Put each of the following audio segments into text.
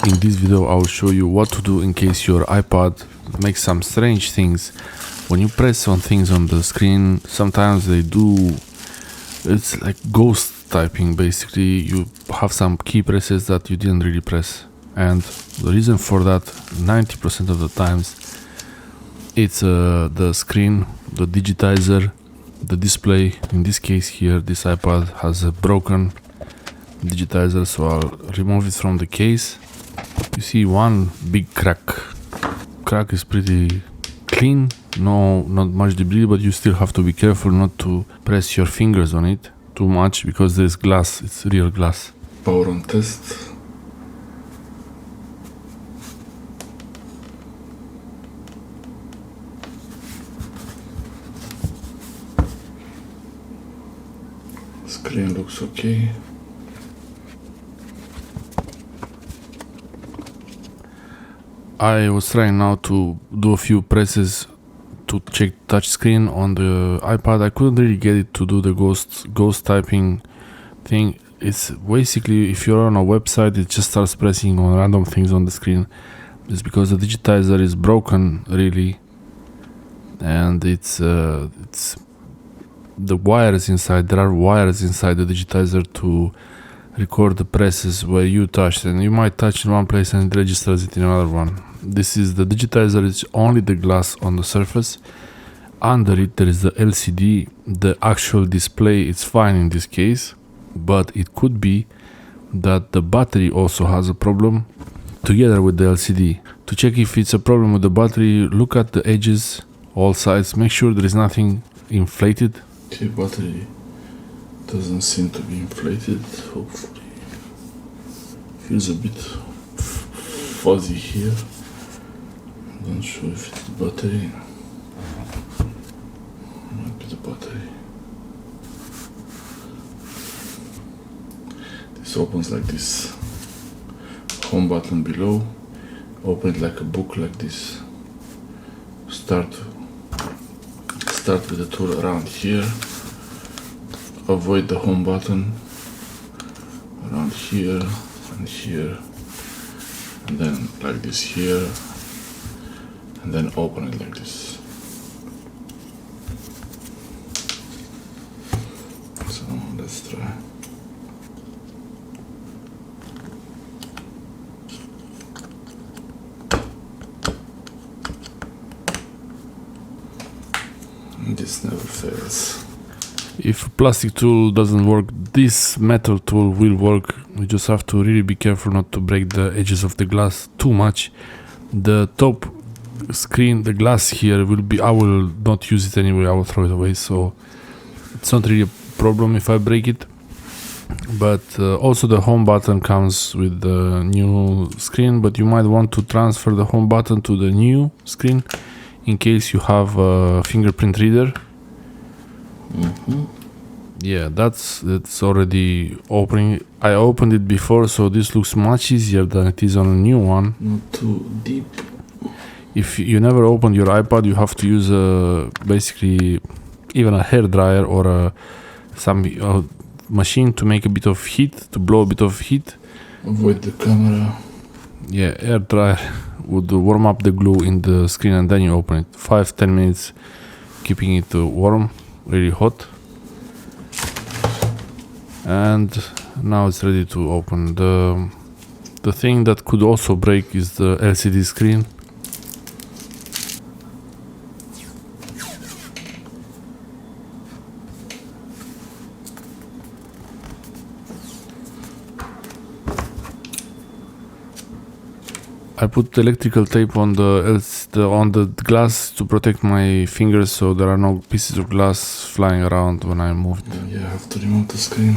In this video I will show you what to do in case your iPad makes some strange things. When you press on things on the screen, sometimes it's like ghost typing. Basically, you have some key presses that you didn't really press, and the reason for that 90% of the times it's the screen, the digitizer, the display. In this case here, this iPad has a broken digitizer, so I'll remove it from the case. You see one big crack. Crack is pretty clean, not much debris, but you still have to be careful not to press your fingers on it too much because there's glass, it's real glass. Power on test. Screen looks okay. I was trying now to do a few presses to check touch screen on the iPad. I couldn't really get it to do the ghost typing thing. It's basically, if you're on a website, it just starts pressing on random things on the screen. It's because the digitizer is broken, really, and it's the wires inside. There are wires inside the digitizer to record the presses where you touched, and you might touch in one place and it registers it in another one. This is the digitizer, it's only the glass on the surface. Under it there is the LCD. The actual display is fine in this case, but it could be that the battery also has a problem together with the LCD. To check if it's a problem with the battery, look at the edges, all sides, make sure there is nothing inflated. Okay, battery doesn't seem to be inflated, hopefully. Feels a bit fuzzy here. I'm not sure if it's the battery. Might be the battery. This opens like this. Home button below. Open it like a book, like this. Start with the tool around here. Avoid the home button around here and here, and then like this here, and then open it like this. So let's try. This never fails. If a plastic tool doesn't work, this metal tool will work. You just have to really be careful not to break the edges of the glass too much. The top screen, the glass here I will not use it anyway, I will throw it away, so it's not really a problem if I break it. But also the home button comes with the new screen, but you might want to transfer the home button to the new screen in case you have a fingerprint reader. Yeah, it's already opening. I opened it before, so this looks much easier than it is on a new one. Not too deep. If you never opened your iPad, you have to use basically even a hair dryer or some machine to make a bit of heat, to blow a bit of heat. Avoid the camera. Yeah, air dryer would warm up the glue in the screen and then you open it. 5-10 minutes, keeping it warm, really hot. And now it's ready to open. The thing that could also break is the LCD screen. I put electrical tape on the glass to protect my fingers, so there are no pieces of glass flying around when I move it. Yeah, I have to remove the screen.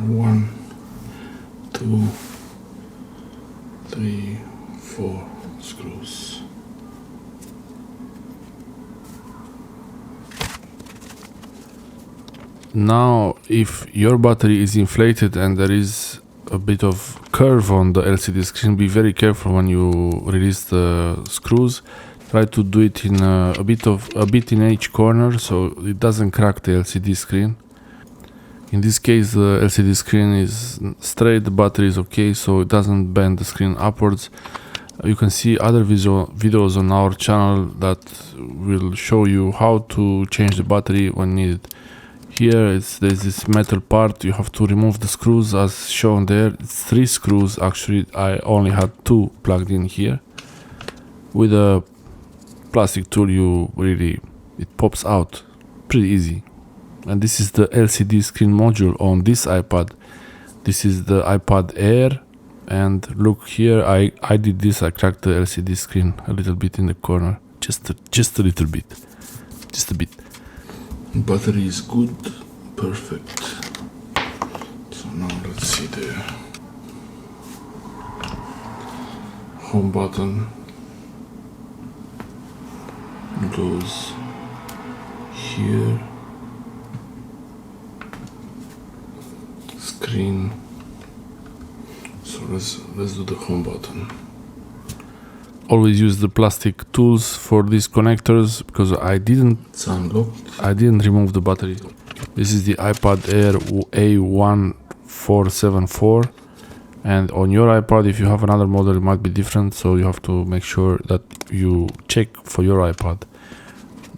1, 2, 3, 4 screws. Now, if your battery is inflated and there is a bit of curve on the LCD screen, be very careful when you release the screws. Try to do it in a bit in each corner so it doesn't crack the LCD screen. In this case, the LCD screen is straight, the battery is okay, so it doesn't bend the screen upwards. You can see other videos on our channel that will show you how to change the battery when needed. Here there's this metal part, you have to remove the screws as shown there. It's 3 screws actually, I only had 2 plugged in here. With a plastic tool it pops out pretty easy. And this is the LCD screen module on this iPad. This is the iPad Air, and look here, I did this, I cracked the LCD screen a little bit in the corner, just a little bit, just a bit. Battery is good, perfect. So now let's see the home button goes here, screen. So let's do the home button. Always use the plastic tools for these connectors because I didn't remove the battery. This is the iPad Air A1474, and on your iPad, if you have another model, it might be different, so you have to make sure that you check for your iPad.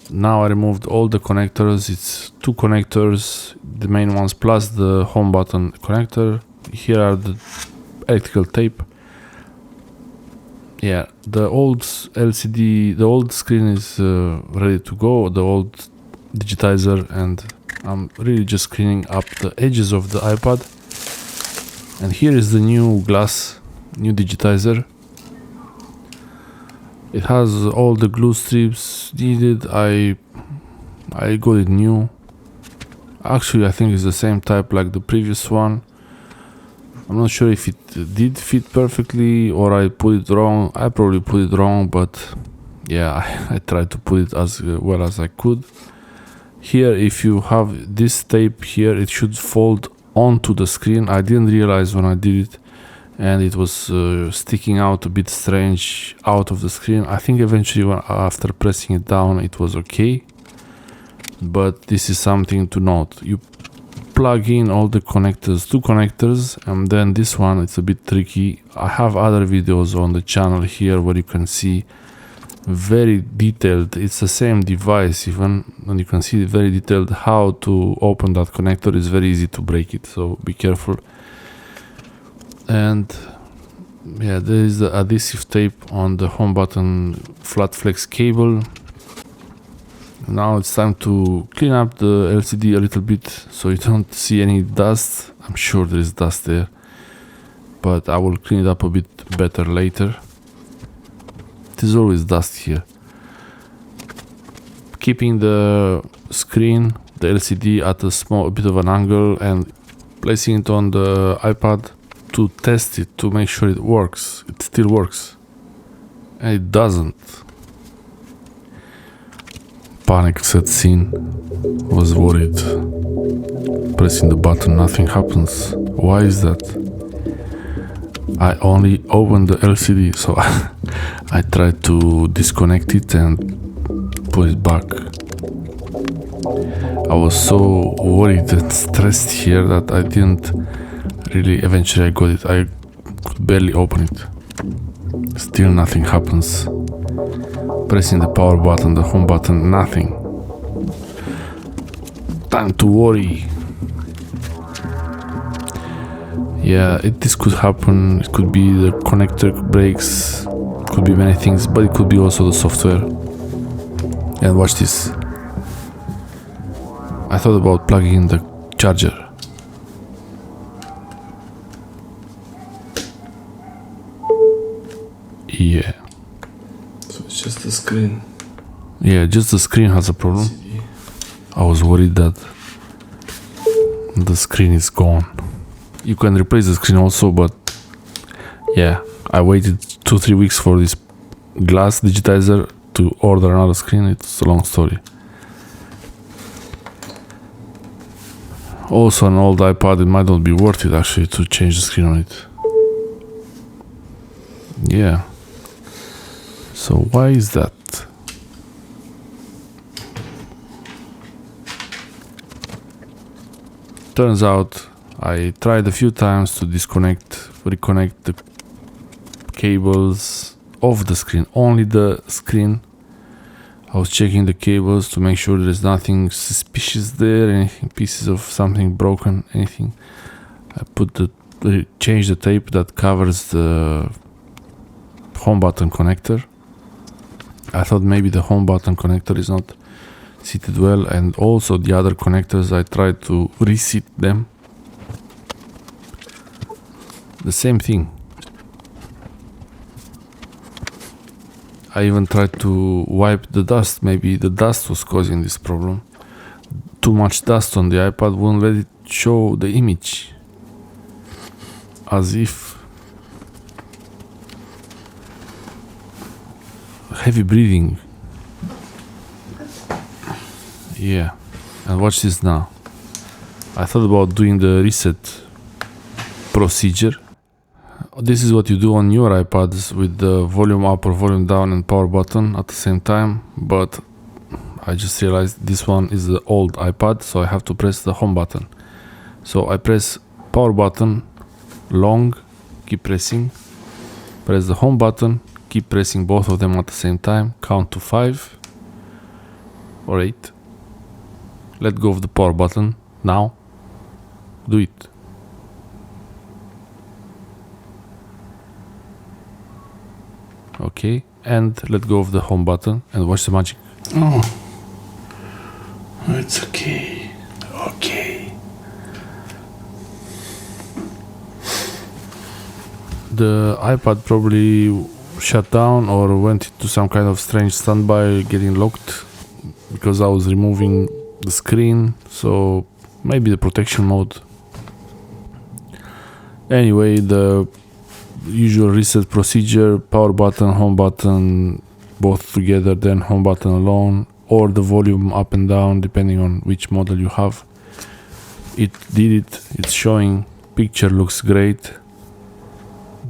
Now I removed all the connectors. It's 2 connectors, the main ones plus the home button connector. Here are the electrical tape. Yeah, the old LCD, the old screen is ready to go, the old Digitizer, and I'm really just cleaning up the edges of the iPad. And here is the new glass, new Digitizer. It has all the glue strips needed. I got it new. Actually, I think it's the same type like the previous one. I'm not sure if it did fit perfectly or I put it wrong. I probably put it wrong, but yeah, I tried to put it as well as I could. Here, if you have this tape here, it should fold onto the screen. I didn't realize when I did it, and it was sticking out a bit strange out of the screen. I think eventually after pressing it down it was okay, but this is something to note. You plug in all the connectors, 2 connectors, and then this one, it's a bit tricky. I have other videos on the channel here where you can see very detailed, it's the same device even, and you can see very detailed how to open that connector. It's very easy to break it, so be careful. And yeah, there is the adhesive tape on the home button flat flex cable. Now it's time to clean up the LCD a little bit so you don't see any dust. I'm sure there is dust there, but I will clean it up a bit better later. There's always dust here. Keeping the screen, the LCD, at a bit of an angle and placing it on the iPad to test it, to make sure it works. It still works. And it doesn't. Panic set scene. Was worried. Pressing the button, nothing happens. Why is that? I only opened the LCD, so I tried to disconnect it and put it back. I was so worried and stressed here that I didn't really, eventually I got it. I could barely open it. Still nothing happens. Pressing the power button, the home button, nothing. Time to worry. Yeah, this could happen. It could be the connector breaks, could be many things, but it could be also the software. And watch this. I thought about plugging in the charger. Yeah. So it's just the screen. Yeah, just the screen has a problem. I was worried that the screen is gone. You can replace the screen also, but yeah, I waited 2-3 weeks for this glass Digitizer to order another screen. It's a long story. Also, an old iPad, it might not be worth it actually to change the screen on it. Yeah. So why is that? Turns out I tried a few times to reconnect the cables of the screen, only the screen. I was checking the cables to make sure there's nothing suspicious there, anything, pieces of something broken, anything. I changed the tape that covers the home button connector. I thought maybe the home button connector is not seated well, and also the other connectors I tried to reseat them. The same thing. I even tried to wipe the dust. Maybe the dust was causing this problem. Too much dust on the iPad won't let it show the image. As if heavy breathing. Yeah. And watch this now. I thought about doing the reset procedure. This is what you do on your iPads with the volume up or volume down and power button at the same time, but I just realized this one is the old iPad, so I have to press the home button. So I press power button long, keep pressing, press the home button, keep pressing both of them at the same time, count to 5 or 8, let go of the power button, now do it. Okay, and let go of the home button and watch the magic. Oh, it's okay. Okay. The iPad probably shut down or went into some kind of strange standby, getting locked because I was removing the screen, so maybe the protection mode. Anyway, the usual reset procedure, power button, home button both together, then home button alone, or the volume up and down depending on which model you have. It did it, it's showing, picture looks great,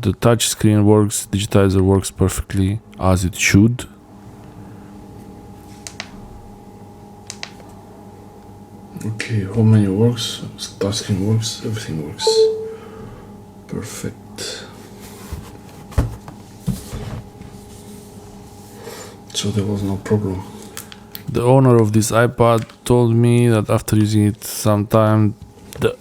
the touch screen works, Digitizer works perfectly as it should. Okay, home menu works, touchscreen works, everything works. Perfect. So there was no problem. The owner of this iPad told me that after using it some time, the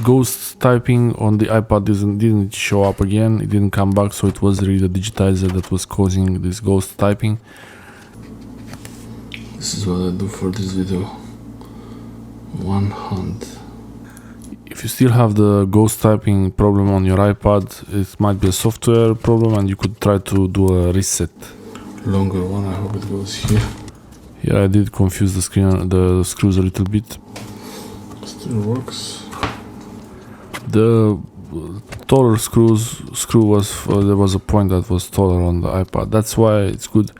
ghost typing on the iPad didn't show up again, it didn't come back, so it was really the Digitizer that was causing this ghost typing. This is what I do for this video. One hand. If you still have the ghost typing problem on your iPad, it might be a software problem and you could try to do a reset. Longer one, I hope it goes here. Here I did confuse the screws a little bit. Still works. The taller screw was, there was a point that was taller on the iPad. That's why it's good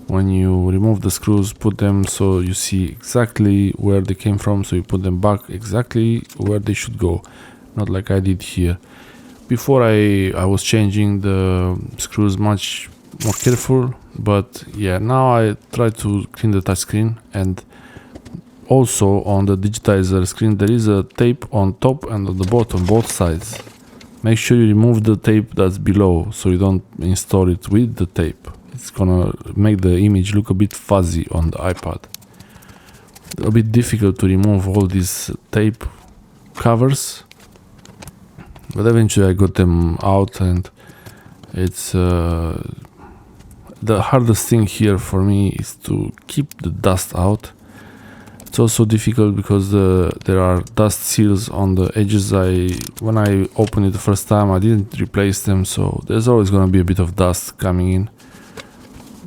when you remove the screws, put them so you see exactly where they came from, so you put them back exactly where they should go, not like I did here. Before I was changing the screws much more careful, but yeah, now I try to clean the touchscreen, and also on the Digitizer screen there is a tape on top and on the bottom, both sides. Make sure you remove the tape that's below so you don't install it with the tape. It's gonna make the image look a bit fuzzy on the iPad. A bit difficult to remove all these tape covers, but eventually I got them out, and it's the hardest thing here for me is to keep the dust out. It's also difficult because there are dust seals on the edges. When I opened it the first time, I didn't replace them, so there's always gonna be a bit of dust coming in.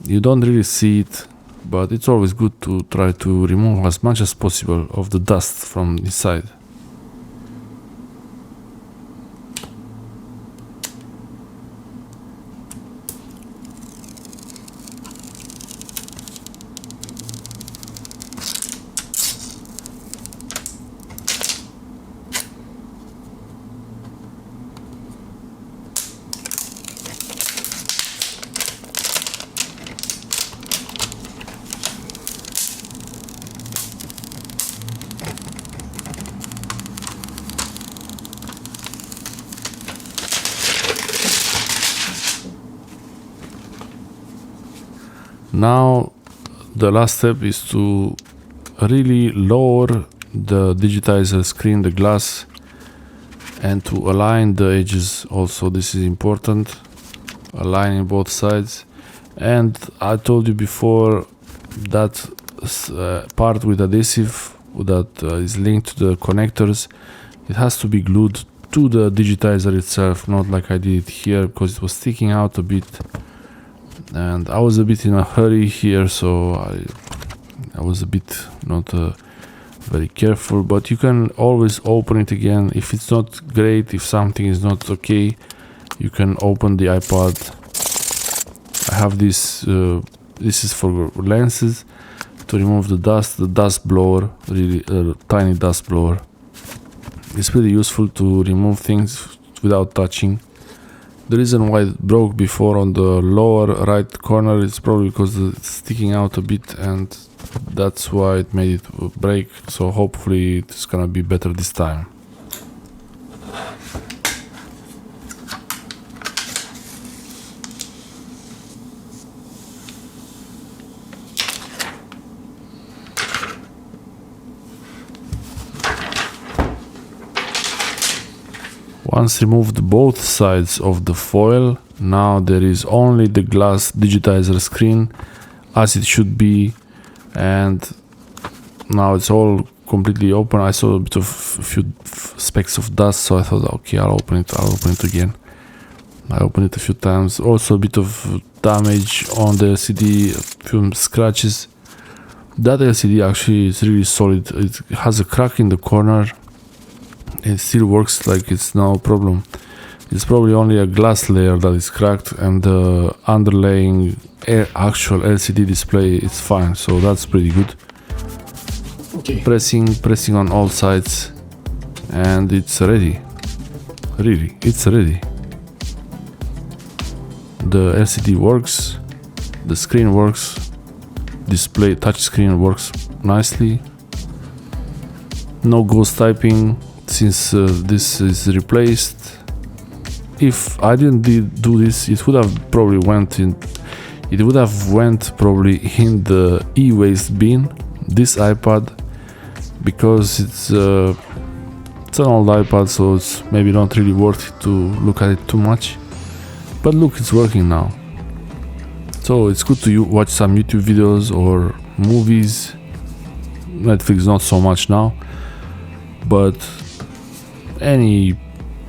You don't really see it, but it's always good to try to remove as much as possible of the dust from inside. Now the last step is to really lower the digitizer screen, the glass, and to align the edges also. This is important, aligning both sides. And I told you before that part with adhesive that is linked to the connectors, it has to be glued to the digitizer itself, not like I did it here, because it was sticking out a bit and I was a bit in a hurry here, so I was a bit not very careful. But you can always open it again if it's not great, if something is not okay. You can open the iPad. I have this this is for lenses, to remove the dust blower, really tiny dust blower. It's pretty useful to remove things without touching. The reason why it broke before on the lower right corner is probably because it's sticking out a bit, and that's why it made it break. So hopefully it's gonna be better this time. Once removed both sides of the foil, now there is only the glass digitizer screen as it should be, and now it's all completely open. I saw a bit of few specks of dust, so I thought, okay, I'll open it again. I opened it a few times. Also a bit of damage on the LCD, a few scratches. That LCD actually is really solid. It has a crack in the corner. It still works like it's no problem. It's probably only a glass layer that is cracked, and the underlying actual LCD display is fine, so that's pretty good. Okay. Pressing on all sides, and it's ready. Really, it's ready. The LCD works, the screen works, display touch screen works nicely. No ghost typing since this is replaced. If I didn't do this, it would have probably went in the e-waste bin, this iPad, because it's an old iPad, so it's maybe not really worth it to look at it too much. But look, it's working now. So it's good to watch some YouTube videos or movies. Netflix not so much now, but any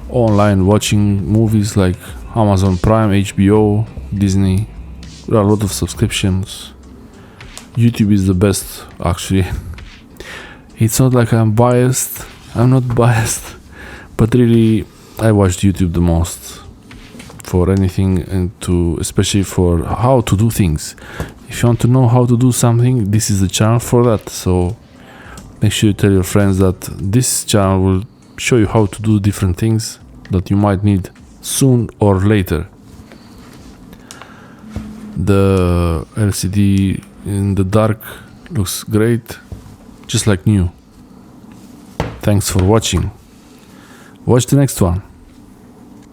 online watching movies like Amazon Prime, HBO, Disney, there are a lot of subscriptions. YouTube is the best, actually. It's not like I'm biased, I'm not biased, but really I watched YouTube the most for anything, and especially for how to do things. If you want to know how to do something, this is the channel for that. So make sure you tell your friends that this channel will show you how to do different things that you might need soon or later. The LCD in the dark looks great, just like new. Thanks for watching. Watch the next one.